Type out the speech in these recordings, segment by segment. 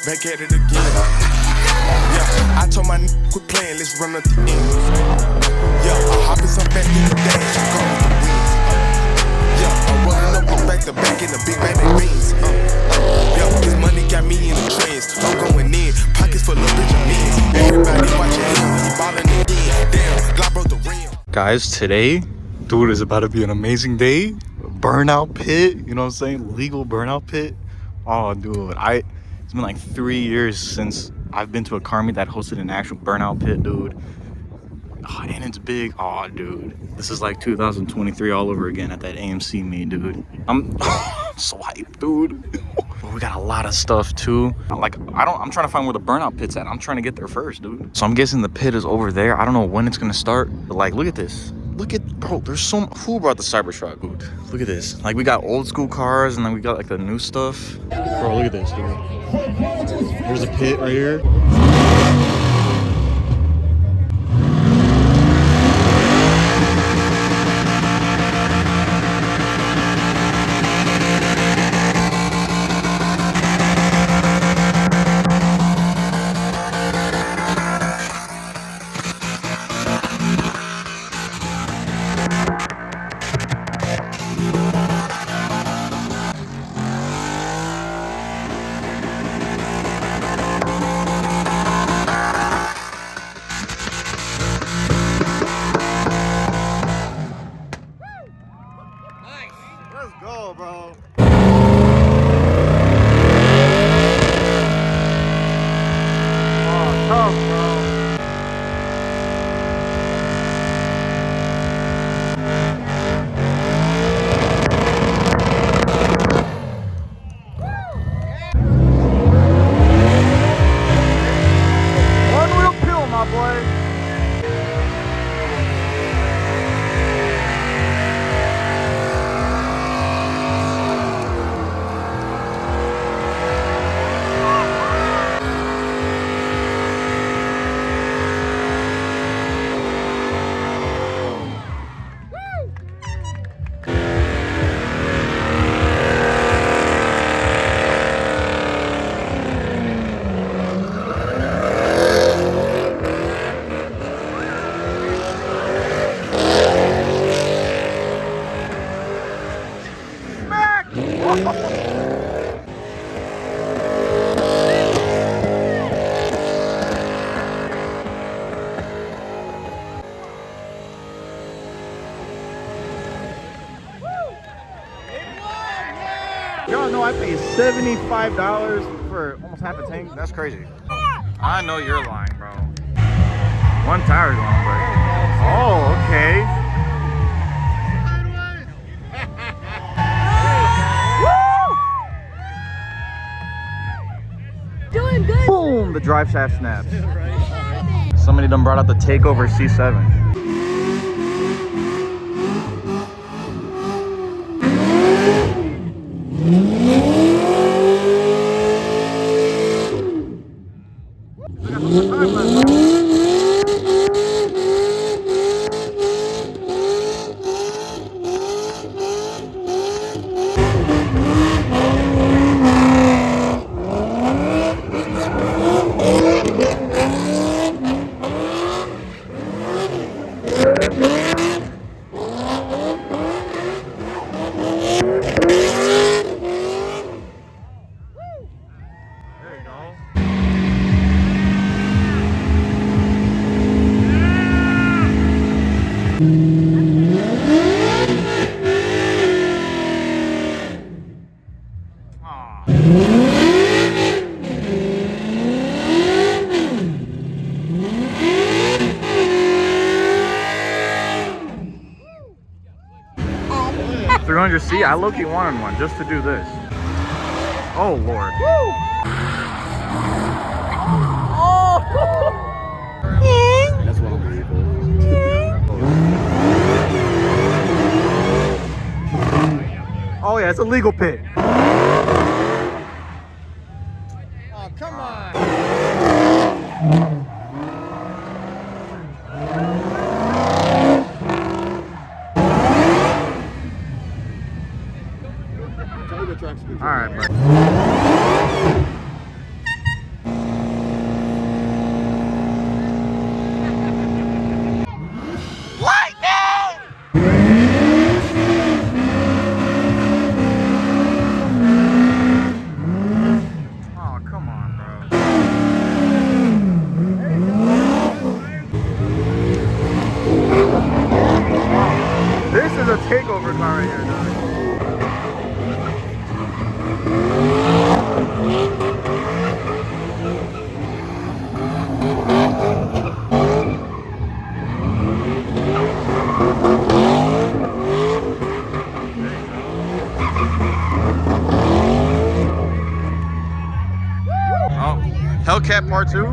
back at it again. Yeah, I told my quit playing, let's run up the ends. Yeah, I hop in some fast in the dash, I'm going with the wings. Yeah, I'm running up from back to back in the big bag of beans. Yeah, this money got me in the trends. I'm going in, pockets full of Benjamins. Everybody watching him, he ballin' again. Damn, Glock broke the rim. Guys, today, dude, is about to be an amazing day. Burnout pit, you know what I'm saying? Legal burnout pit. Oh, dude, it's been like 3 years since I've been to a car meet that hosted an actual burnout pit, dude. Oh, and it's big. Oh, dude, this is like 2023 all over again at that AMC meet, dude. I'm so hyped, dude. We got a lot of stuff too. I'm trying to find where the burnout pit's at. I'm trying to get there first, dude. So I'm guessing the pit is over there. I don't know when it's gonna start, but like, look at this. Look at, bro, there's who brought the Cybertruck, dude? Look at this. Like, we got old school cars and then we got like the new stuff. Bro, look at this, dude. There's a pit right here. Let's go, bro. Oh, tough, bro. One wheel pill, my boy. Y'all know I paid $75 for almost half a tank. That's crazy. I know you're lying, bro. One tire's gonna break. Oh, okay. Doing good. Boom! The drive shaft snaps. Somebody done brought out the Takeover C7. See, I low-key wanted one just to do this. Oh, Lord. That's what I'm here for. Oh yeah, it's a legal pit. Oh, come on. All right, bro. Oh, Hellcat Part 2?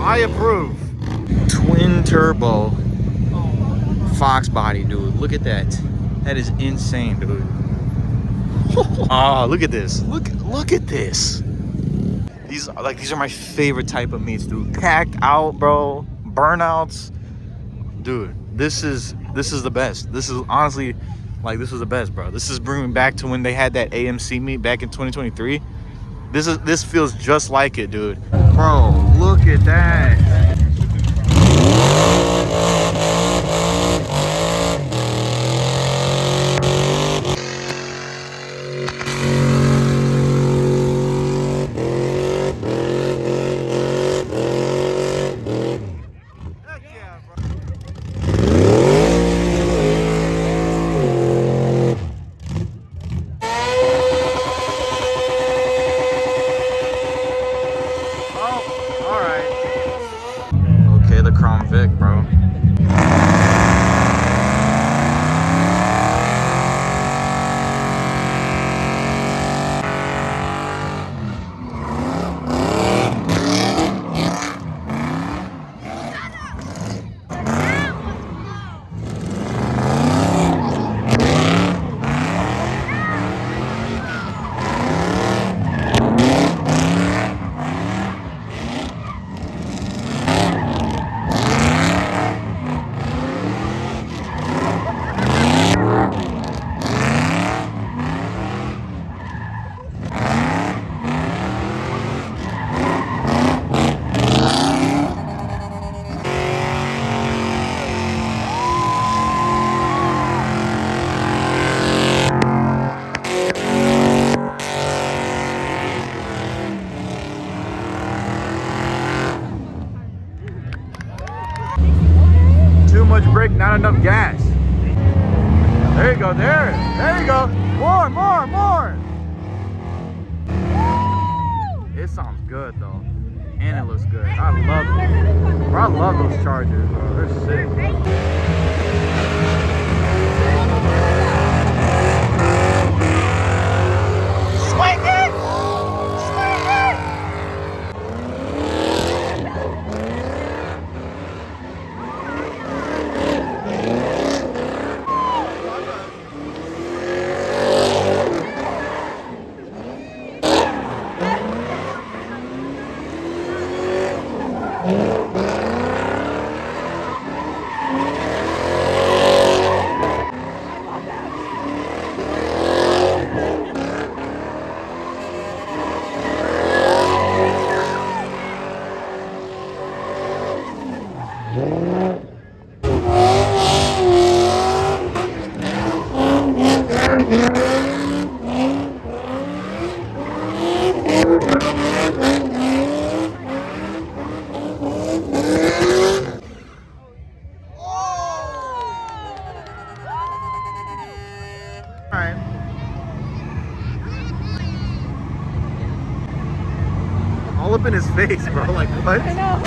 I approve. Twin turbo Fox body, dude. Look at that. That is insane, dude. Oh, look at this. Look at this. These are my favorite type of meats, dude. Packed out, bro. Burnouts. Dude, this is the best. This is honestly this is the best, bro. This is bringing back to when they had that AMC meet back in 2023. This feels just like it, dude. Bro, look at that. Okay, the Chrome Vic, bro. Too much brake, not enough gas. There you go, there you go. More. It sounds good though, and it looks good. I love those Chargers, bro. They're sick. All up in his face, bro. Like, what? I know.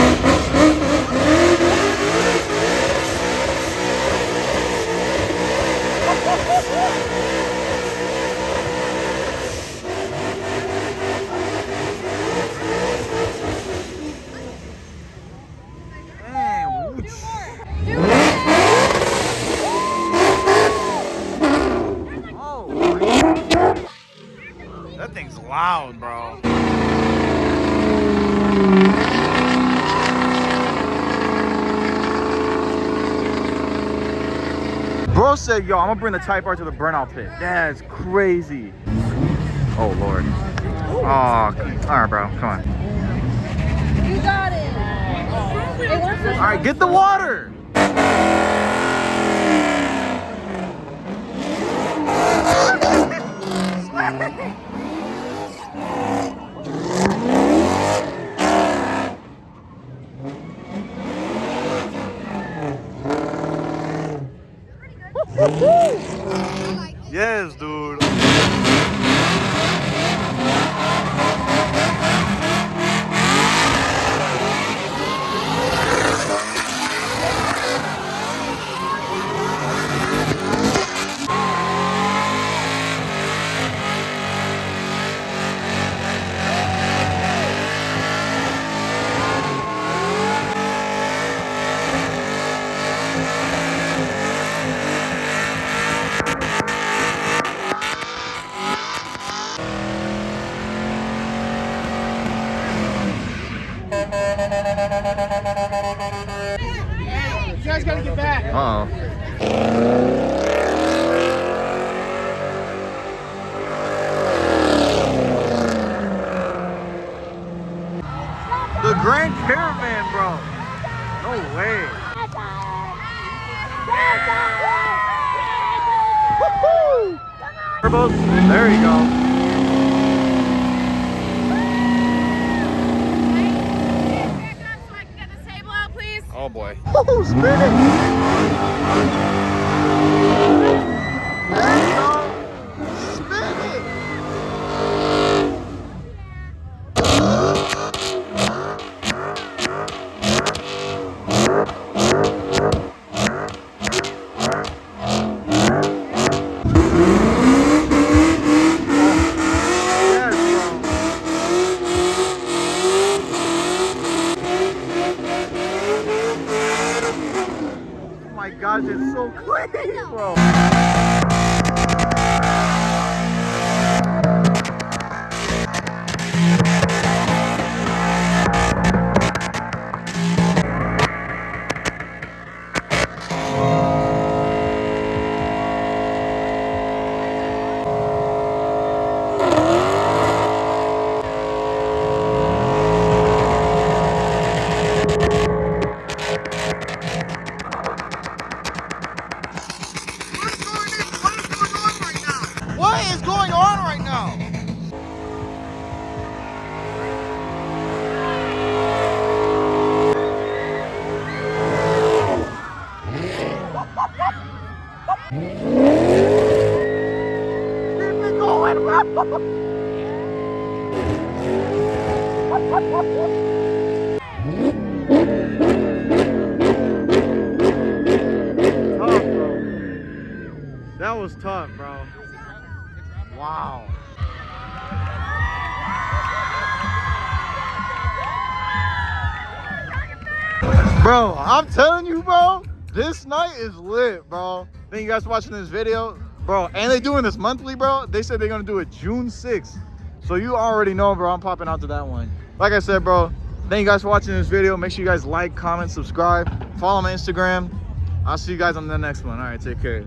Man, whoosh. Oh, that thing's loud, bro. Bro said, yo, I'm gonna bring the Type R to the burnout pit. That's crazy. Oh, Lord. Oh, all right, bro, come on. You got it. All right, get the water. Yes, dude. You guys gotta get back. Uh-oh. The Grand Caravan, bro. No way. Turbos. There you go. Oh boy. Oh, spin it! There you go. Spin it! Oh my gosh, it's so clean, bro. What is going on right now? Keep it going, bro. Tough, bro. That was tough, bro. Wow. Bro, I'm telling you, bro, this night is lit, bro. Thank you guys for watching this video, bro. And they doing this monthly, bro. They said they're gonna do it June 6th. So you already know, bro, I'm popping out to that one. Like I said, bro, thank you guys for watching this video. Make sure you guys like, comment, subscribe, follow my Instagram. I'll see you guys on the next one. All right, take care.